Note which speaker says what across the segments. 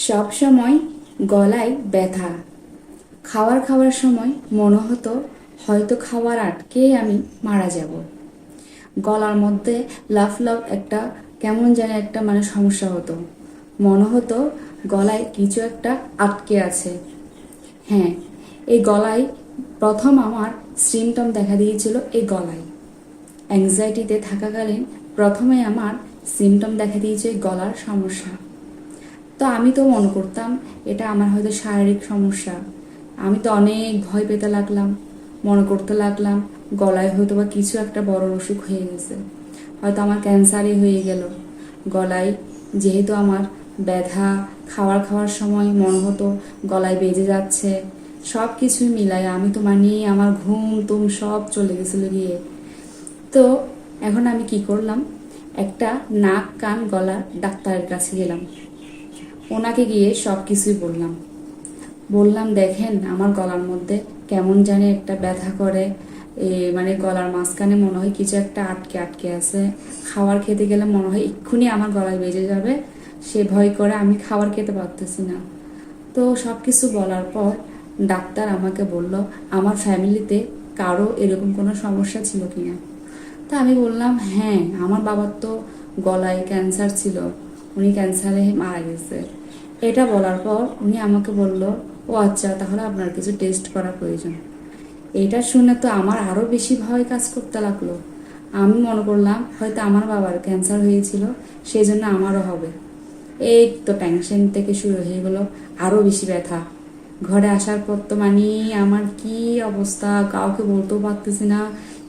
Speaker 1: সব সময় গলায় ব্যথা। খাওয়ার সময় মনে হতো হয়তো খাবার আটকেই আমি মারা যাব। গলার মধ্যে লাফ লাফ একটা কেমন যেন একটা সমস্যা হতো। মনে হতো গলায় কিছু একটা আটকে আছে। হ্যাঁ, এই গলায় প্রথম আমার সিমটম দেখা দিয়েছিল এই গলায়। অ্যাংজাইটিতে থাকাকালীন প্রথমে আমার সিমটম দেখা দিয়েছে গলার সমস্যা। তো আমি তো মনে করতাম এটা আমার হয়তো শারীরিক সমস্যা। আমি তো অনেক ভয় পেতে লাগলাম, মনে করতে লাগলাম গলায় হয়তো বা কিছু একটা বড় অসুখ হয়ে গেছে, হয়তো আমার ক্যান্সারই হয়ে গেল। গলায় যেহেতু আমার ব্যথা, খাওয়ার সময় মনে হতো গলায় বেজে যাচ্ছে, সব কিছুই মিলাই আমি তো আমার ঘুম তুম সব চলে গেছিল গিয়ে। তো এখন আমি কি করলাম, একটা নাক কান গলা ডাক্তারের কাছে গেলাম। ওনাকে গিয়ে সব কিছুই বললাম। দেখেন আমার গলার মধ্যে কেমন জানি একটা ব্যথা করে, গলার মাঝখানে মনে হয় কিছু একটা আটকে আটকে আছে। খাবার খেতে গেলে মনে হয় এক্ষুনি আমার গলায় বেজে যাবে, সে ভয় করে আমি খাবার খেতে পারতেছি না। তো সব কিছু বলার পর ডাক্তার আমাকে বলল আমার ফ্যামিলিতে কারো এরকম কোনো সমস্যা ছিল কিনা। তা আমি বললাম হ্যাঁ, আমার বাবার তো গলায় ক্যান্সার ছিল, উনি ক্যান্সারে মারা গেছে। এটা বলার পর উনি আমাকে বলল, ও আচ্ছা, তাহলে আপনার কিছু টেস্ট করা প্রয়োজন। এটা শুনে তো আমার আরও বেশি ভয় কাজ করতে লাগলো। আমি মনে করলাম হয়তো আমার বাবার ক্যান্সার হয়েছিল, সেই জন্য আমারও হবে। এই তো টেনশন থেকে শুরু হয়ে গেলো আরও বেশি ব্যথা। ঘরে আসার পর তো আমার কি অবস্থা, কাউকে বলতেও পারতেছি না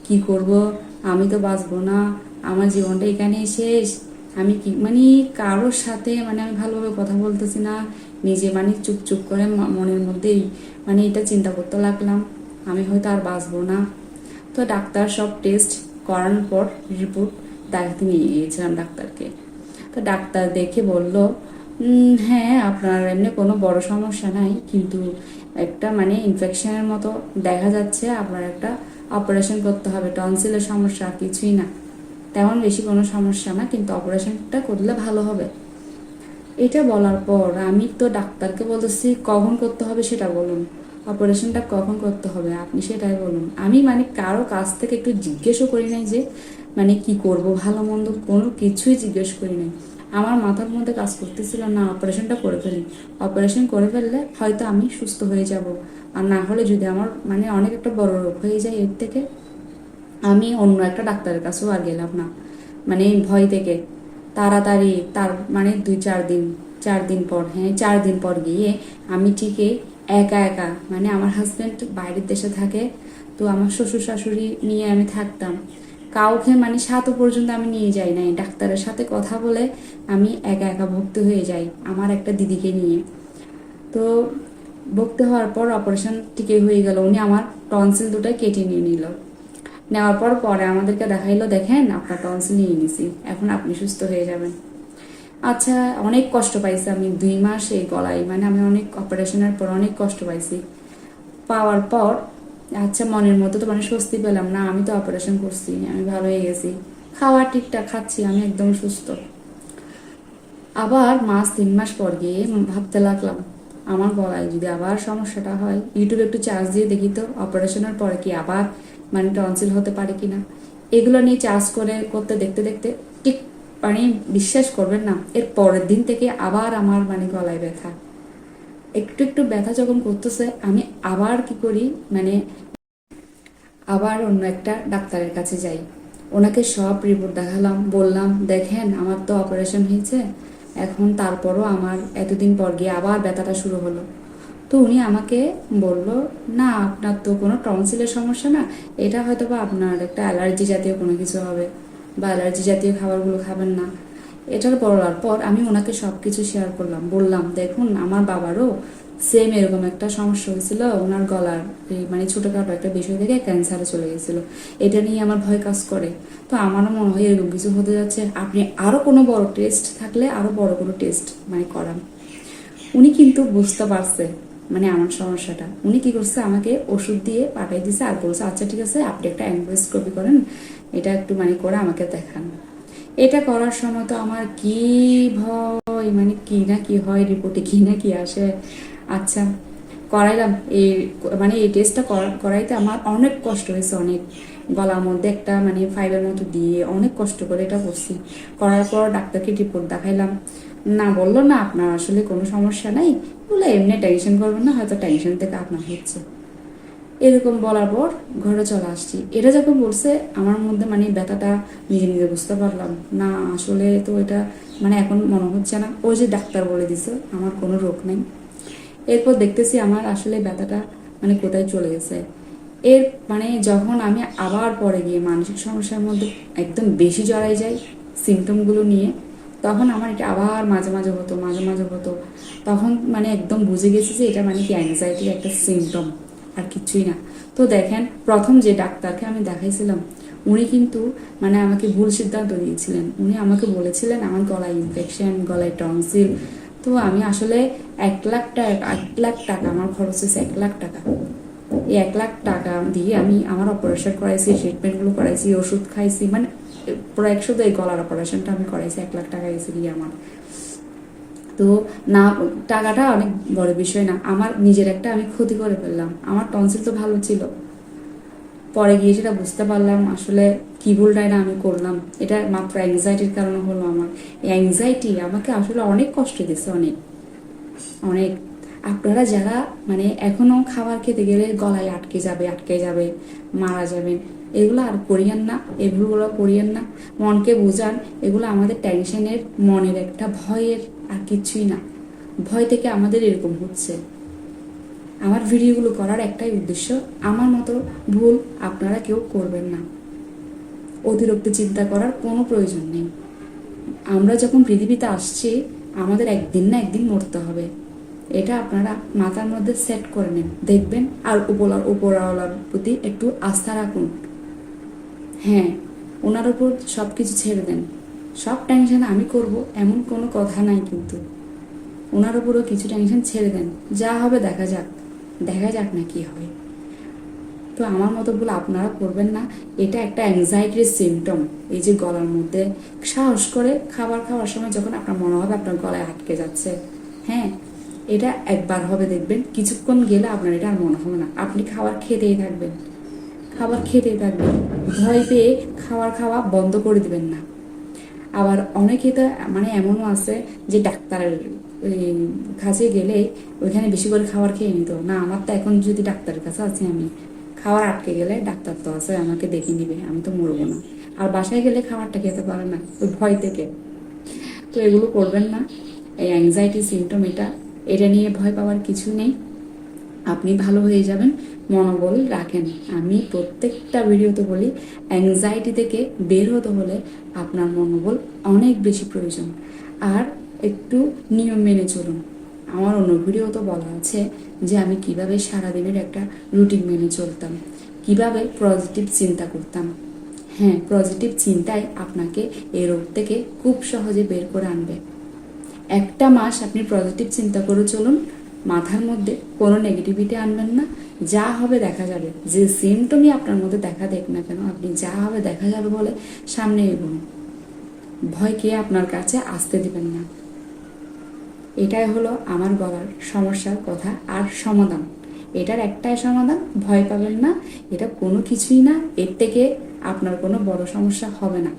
Speaker 1: কি করব। আমি তো বাঁচবো না, আমার জীবনটা এখানেই শেষ। আমি কি কারোর সাথে আমি ভালোভাবে কথা বলতেছি না, নিজে চুপ চুপ করে মনের মধ্যেই এটা চিন্তা করতে লাগলাম আমি হয়তো আর বাঁচবো না। তো ডাক্তার সব টেস্ট করানোর পর রিপোর্ট দেখাতে নিয়ে গিয়েছিলাম ডাক্তারকে। তো ডাক্তার দেখে বলল, হ্যাঁ আপনার এমনি কোনো বড় সমস্যা নাই, কিন্তু একটা ইনফেকশনের মতো দেখা যাচ্ছে, আপনার একটা অপারেশন করতে হবে। টনসিলের সমস্যা, কিছুই না, তেমন বেশি কোনো সমস্যা না, কিন্তু অপারেশনটা করলে ভালো হবে। এটা বলার পর আমি তো ডাক্তারকে বলতেছি কখন করতে হবে সেটা বলুন, অপারেশনটা কখন করতে হবে আপনি সেটাই বলুন। আমি কারো কাছ থেকে একটু জিজ্ঞেসও করি নাই যে কি করব, ভালো মন্দ কোনো কিছুই জিজ্ঞেস করি নাই। আমার মাথার মধ্যে কাজ করতেছিল না অপারেশনটা করে ফেলি, অপারেশন করে ফেললে হয়তো আমি সুস্থ হয়ে যাব, আর না হলে যদি আমার অনেক একটা বড় রোগ হয়ে যায় এর থেকে আমি অন্য একটা ডাক্তারের কাছেও আর গেলাম না। ভয় থেকে তাড়াতাড়ি তার 2-4 দিন পর, হ্যাঁ 4 দিন পর গিয়ে আমি ঠিকই একা একা, আমার হাজব্যান্ড বাইরের দেশে থাকে, তো আমার শ্বশুর শাশুড়ি নিয়ে আমি থাকতাম। কাউকে সাতও পর্যন্ত আমি নিয়ে যাই নাই, ডাক্তারের সাথে কথা বলে আমি একা একা ভর্তি হয়ে যাই আমার একটা দিদিকে নিয়ে। তো ভর্তি হওয়ার পর অপারেশন ঠিকই হয়ে গেল, উনি আমার টনসিল দুটাই কেটে নিয়ে নিল। নেওয়ার পর পরে আমাদেরকে দেখাইলো, দেখেন আপনার টনসিল নিয়ে নিছি, এখন আপনি সুস্থ হয়ে যাবেন। আচ্ছা, অনেক কষ্ট পাইছি আমি 2 মাস এই গলায়, আমি অনেক অপারেশনের পর অনেক কষ্ট পাইছি। পাওয়ার পর আচ্ছা মনের মতো তো স্বস্তি পেলাম না, আমি তো অপারেশন করছি, আমি ভালো হয়ে গেছি, খাওয়া ঠিকঠাক খাচ্ছি, আমি একদম সুস্থ। আবার 3 মাস পর গিয়ে ভাবতে লাগলাম আমার গলায় যদি আবার সমস্যাটা হয়, ইউটিউবে একটু চার্জ দিয়ে দেখি তো অপারেশনের পরে কি আবার টনসিল হতে পারে কিনা। এগুলো নিয়ে চার্জ করতে দেখতে দেখতে ঠিক বিশ্বাস করবেন না, এর পরের দিন থেকে আবার আমার গলায় ব্যথা, একটু একটু ব্যথা যখন করতেছে আমি আবার কি করি, আবার অন্য একটা ডাক্তারের কাছে যাই। ওনাকে সব রিপোর্ট দেখালাম, বললাম দেখেন আমার তো অপারেশন হয়েছে, এখন তারপরও আমার এতদিন পর গিয়ে আবার ব্যথাটা শুরু হলো। তো উনি আমাকে বলল, না আপনার তো কোনো টনসিলের সমস্যা না, এটা হয়তো বা আপনার একটা অ্যালার্জি জাতীয় কোনো কিছু হবে, বা অ্যালার্জি জাতীয় খাবারগুলো খাবেন না। এটার বলার পর আমি ওনাকে সব কিছু শেয়ার করলাম, বললাম দেখুন আমার বাবারও সেম এরকম একটা সমস্যা হয়েছিল, ওনার গলার ছোটখাটো একটা বিষয় থেকে ক্যান্সারে চলে গেছিল, এটা নিয়ে আমার ভয় কাজ করে। তো আমারও মনে হয় এরকম কিছু হতে যাচ্ছে, আপনি আরও কোনো বড় টেস্ট থাকলে আরও বড় কোনো টেস্ট করান। উনি কিন্তু বুঝতে পারছে আমার সমস্যাটা। উনি কি করছে, আমাকে ওষুধ দিয়ে পাঠাই দিছে আর বলছে আচ্ছা ঠিক আছে আপনি একটা অ্যান্ডোস্কোপি করেন, এটা একটু করে আমাকে দেখান। এটা করার সময় তো আমার কি ভয়, মানে কি না কি হয়, রিপোর্টে কি না কি আসে। আচ্ছা, করাইলাম এই, মানে এই টেস্টটা করাইতে আমার অনেক কষ্ট হয়েছে, অনেক। গলার মধ্যে একটা মানে ফাইবার মতো দিয়ে অনেক কষ্ট করে এটা করছি। করার পর ডাক্তারকে রিপোর্ট দেখাইলাম, না বললো না আপনার আসলে কোনো সমস্যা নাই, বলে এমনি টেনশন করবেন না, হয়তো টেনশন থেকে আপনার হচ্ছে। এরকম বলার পর ঘরে চলে আসছি। এটা যখন বলছে আমার মধ্যে মানে ব্যথাটা নিজে নিজে বুঝতে পারলাম, না আসলে তো এটা মানে এখন মনে হচ্ছে না ওই যে ডাক্তার বলে দিছে আমার কোনো রোগ নেই। এরপর দেখতেছি আমার আসলে ব্যথাটা মানে কোথায় চলে গেছে। এর মানে যখন আমি আবার পরে গিয়ে মানসিক সমস্যার মধ্যে একদম বেশি জড়াই যাই সিমটমগুলো নিয়ে, তখন আমার এটা আবার মাঝে মাঝে হতো, মাঝে মাঝে হতো। তখন মানে একদম বুঝে গেছি যে এটা মানে কি অ্যাংজাইটির একটা সিমটম, আর কিছুই না। তো দেখেন, প্রথম যে ডাক্তারকে আমি দেখাইছিলাম উনি কিন্তু মানে আমাকে ভুল সিদ্ধান্ত দিয়েছিলেন। উনি আমাকে বলেছিলেন আমার গলায় ইনফেকশন, গলায় টনসিল। তো আমি আসলে 1 লাখ টাকা, 1 লাখ টাকা আমার খরচ হয়েছে, 1 লাখ টাকা। এই 1 লাখ টাকা দিয়ে আমি আমার অপারেশন করাইছি, ট্রিটমেন্টগুলো করাইছি, ওষুধ খাইছি, মানে প্রায় শুধু এই গলার অপারেশনটা আমি করাইছি, 1 লাখ টাকা গেছে গিয়ে আমার। তো না, টাকাটা অনেক বড় বিষয় না, আমার নিজের একটা আমি ক্ষতি করে ফেললাম। আমার টনসিল তো ভালো ছিল, পরে গিয়ে সেটা বুঝতে পারলাম আসলে কি ভুলটাই না আমি করলাম। এটা মাত্র অ্যাংজাইটির কারণে হলো আমার। এই অ্যাংজাইটি আমাকে আসলে অনেক কষ্ট দিচ্ছে, অনেক অনেক। আপনারা যারা মানে এখনো খাবার খেতে গেলে গলায় আটকে যাবে, আটকে যাবে, মারা যাবেন, এগুলো আর করিয়েন না, এগুলো করিয়েন না। মনকে বোঝান, এগুলো আমাদের টেনশনের, মনের একটা ভয়ের, আর কিছুই না। ভয় থেকে আমাদের এরকম হচ্ছে। আমার ভিডিওগুলো করার একটাই উদ্দেশ্য, আমার মতো ভুল আপনারা কেউ করবেন না। অতিরিক্ত চিন্তা করার কোনো প্রয়োজন নেই। আমরা যখন পৃথিবীতে আসছি, আমাদের একদিন না একদিন মরতে হবে। এটা আপনারা মাথার মধ্যে সেট করে নেন, দেখবেন। আর উপরওয়ালার প্রতি একটু আস্থা রাখুন। হ্যাঁ, ওনার উপর সব কিছু ছেড়ে দেন। সব টেনশন আমি করব এমন কোনো কথা নাই, কিন্তু ওনার উপরও কিছু টেনশন ছেড়ে দেন। যা হবে দেখা যাক, দেখা যাক না কি হয়। তো আমার মতো ভুল আপনারা করবেন না। এটা একটা অ্যাংজাইটির সিমটম। এই যে গলার মধ্যে সাহস করে খাবার খাওয়ার সময় যখন আপনার মনে হবে আপনার গলায় আটকে যাচ্ছে, হ্যাঁ, এটা একবার হবে, দেখবেন কিছুক্ষণ গেলে আপনার এটা আর মনে হবে না। আপনি খাবার খেতেই থাকবেন, খাবার খেতেই থাকবেন, ভয় পেয়ে খাবার খাওয়া বন্ধ করে দিবেন না। আবার অনেকে তো মানে এমনও আছে যে ডাক্তারের কাছে গেলে ওইখানে বেশি করে খাবার খেয়ে নিত। না, আমার তো এখন যদি ডাক্তারের কাছে আছি, আমি খাবার আটকে গেলে ডাক্তার তো আছে, আমাকে দেখে নিবে, আমি তো মরবো না। আর বাসায় গেলে খাবারটা খেতে পারে না ওই ভয় থেকে। তো এগুলো করবেন না। এই অ্যাংজাইটি সিমটম, এটা এটা নিয়ে ভয় পাওয়ার কিছু নেই। আপনি ভালো হয়ে যাবেন, মনোবল রাখেন। আমি প্রত্যেকটা ভিডিওতে বলি, অ্যাংজাইটি থেকে বের হতে হলে আপনার মনোবল অনেক বেশি প্রয়োজন। আর একটু নিয়ম মেনে চলুন। আমার অন্য ভিডিওতে বলা আছে যে আমি কিভাবে সারাদিনের একটা রুটিন মেনে চলতাম, কিভাবে পজিটিভ চিন্তা করতাম। হ্যাঁ, পজিটিভ চিন্তাই আপনাকে এই রোগ থেকে খুব সহজে বের করে আনবে। 1 মাস আপনি পজিটিভ চিন্তা করে চলুন, মাথার মধ্যে কোনো নেগেটিভিটি আনবেন না। যা হবে দেখা যাবে, যে সিমটমই আপনার মধ্যে দেখা দেখ না কেন, আপনি যা হবে দেখা যাবে বলে সামনে এগোন। ভয়কে আপনার কাছে আসতে দিবেন না। এটাই হলো আমার বলার সমস্যার কথা আর সমাধান। এটার একটাই সমাধান, ভয় পাবেন না। এটা কোনো কিছুই না, এর থেকে আপনার কোনো বড় সমস্যা হবে না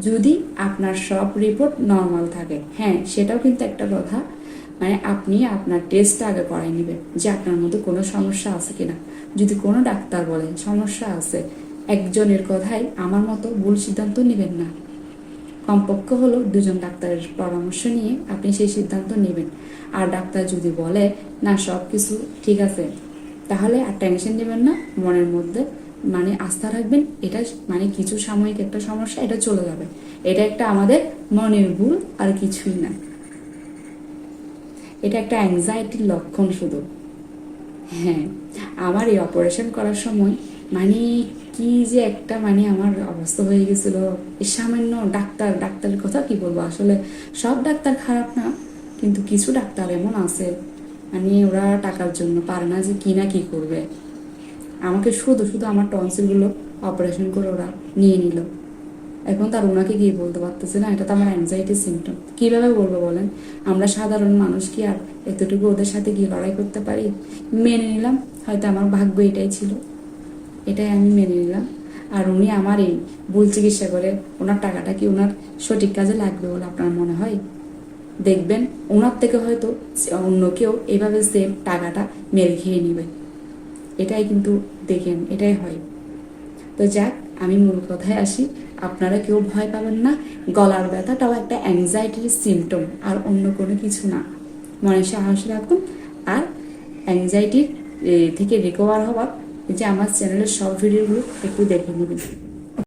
Speaker 1: যদি আপনার সব রিপোর্ট নর্মাল থাকে। হ্যাঁ, সেটাও কিন্তু একটা কথা, মানে আপনি আপনার টেস্টটা আগে করাই নেবেন যে আপনার মধ্যে কোনো সমস্যা আছে কিনা। যদি কোনো ডাক্তার বলে সমস্যা আছে, একজনের কথাই আমার মতো ভুল সিদ্ধান্ত নেবেন না। কমপক্ষে হলো 2জন ডাক্তারের পরামর্শ নিয়ে আপনি সেই সিদ্ধান্ত নেবেন। আর ডাক্তার যদি বলে না সব কিছু ঠিক আছে, তাহলে আর টেনশন নেবেন না, মনের মধ্যে মানে আস্থা রাখবেন। এটা মানে কিছু সাময়িক একটা সমস্যা, এটা চলে যাবে। এটা একটা আমাদের মনের ভুল, আর কিছুই না। এটা একটা অ্যাংজাইটির লক্ষণ শুধু। হ্যাঁ, আমার এই অপারেশন করার সময় মানে কি যে একটা মানে আমার অবস্থা হয়ে গেছিল। এই সামান্য ডাক্তারের কথা কি বলবো, আসলে সব ডাক্তার খারাপ না, কিন্তু কিছু ডাক্তার এমন আছে মানে ওরা টাকার জন্য পারে না যে কি না কি করবে। আমাকে শুধু শুধু আমার টনসিলগুলো অপারেশন করে ওরা নিয়ে নিল। এখন তার ওনাকে গিয়ে বলতে পারতেছে না এটা তো আমার অ্যাংজাইটির সিমটম। কীভাবে বলবো বলেন? আমরা সাধারণ মানুষ কি আর এতটুকু ওদের সাথে গিয়ে লড়াই করতে পারি? মেনে নিলাম, হয়তো আমার ভাগ্য এটাই ছিল, এটাই আমি মেনে নিলাম। আর উনি আমার এই ভুল চিকিৎসা করে ওনার টাকাটা কি ওনার সঠিক কাজে লাগবে বলে আপনার মনে হয়? দেখবেন ওনার থেকে হয়তো অন্য কেউ এভাবে সেম টাকাটা মেরে খেয়ে নেবে। এটাই কিন্তু দেখেন, এটাই হয়। তো যাক, আমি মূল কথায় আসি, আপনারা কেউ ভয় পাবেন না। গলার ব্যথাটাও একটা অ্যাংজাইটির সিমটম, আর অন্য কোনো কিছু না। মনে সাহস রাখুন। আর অ্যাংজাইটির থেকে রিকভার হওয়ার যে আমার চ্যানেলের সব ভিডিওগুলো একটু দেখে নেবেন।